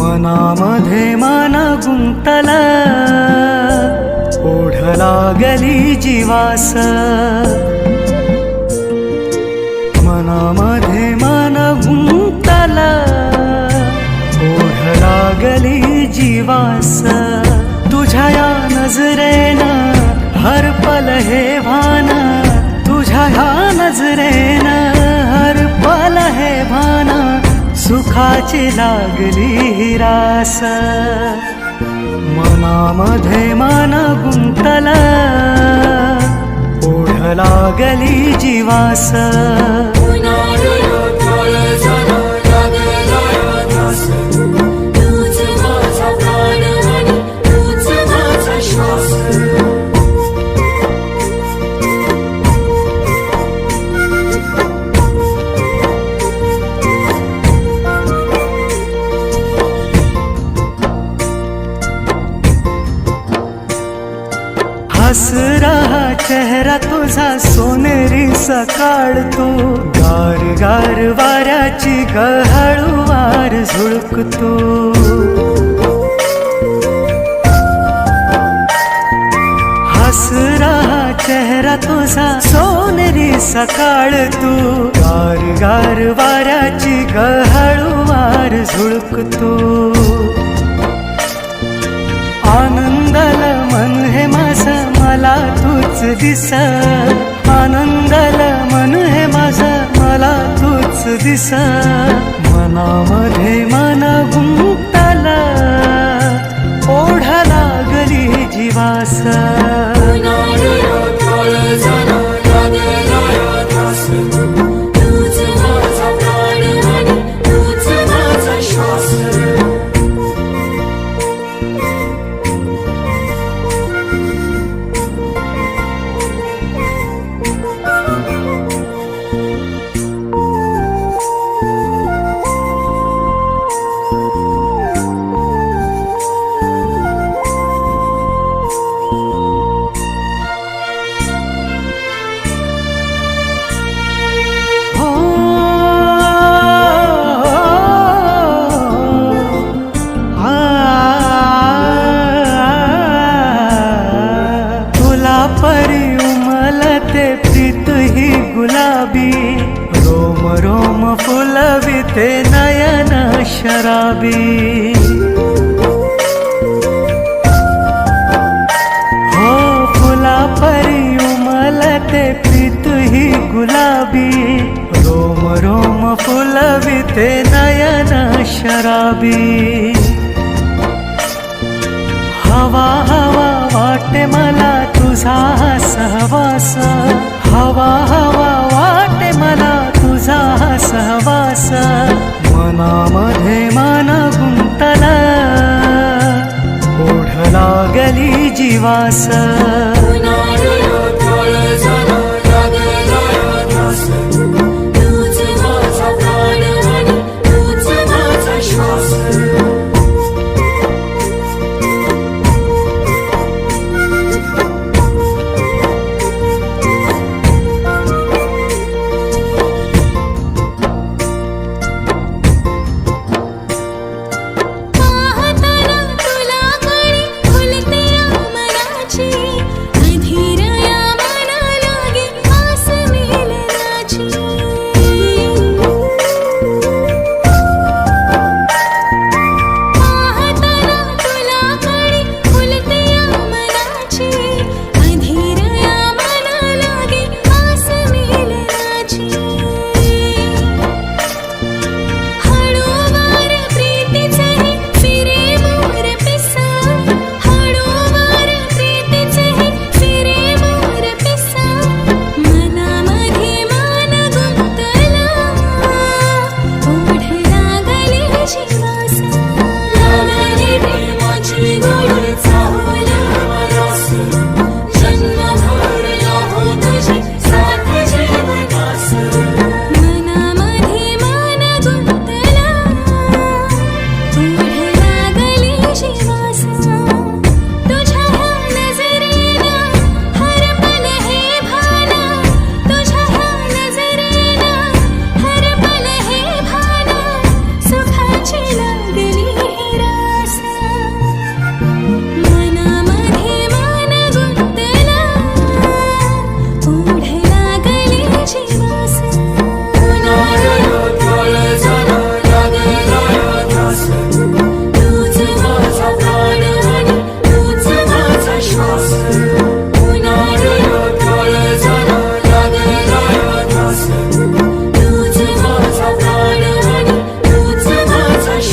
मनामध्ये मन गुंतला, ओढ लागली जीवास। मनामध्ये मन गुंतला, ओढ लागली जीवास। तुझ्या या नजरेनं हर पल हे भान, तुझ्या ह्या नजरेनं हर पल हे भान। सुखाची लागली रास, मनामध्ये मन गुंतला, ओढ लागली जीवास। हस रहा चेहरा तुझा सोनेरी सकाळ तू, गार गार वाऱ्याची गहळवार झुळकतो। हस रहा चेहरा तुझा सोनेरी सकाळ तू, गार गार वाऱ्याची गहळवार झुळकतो। आनंदाल मन हे माझं मला तूच दिस, आनंदाल मन हे माझं मला तूच दिस। मनामध्ये मन गुंतला, ओढ लागली जीवास। परी उमलते प्रीत ही गुलाबी, रोम रोम फुलविते नयन शराबी। हो फुला परी उमलते प्रीत ही गुलाबी, रोम रोम फुलविते नयन शराबी। हवा हवा वाटे मला तुझा सहवास, हवा हवा वाटे मला तुझा सहवास। मनामध्ये मन गुंतला, ओढ लागली जीवास।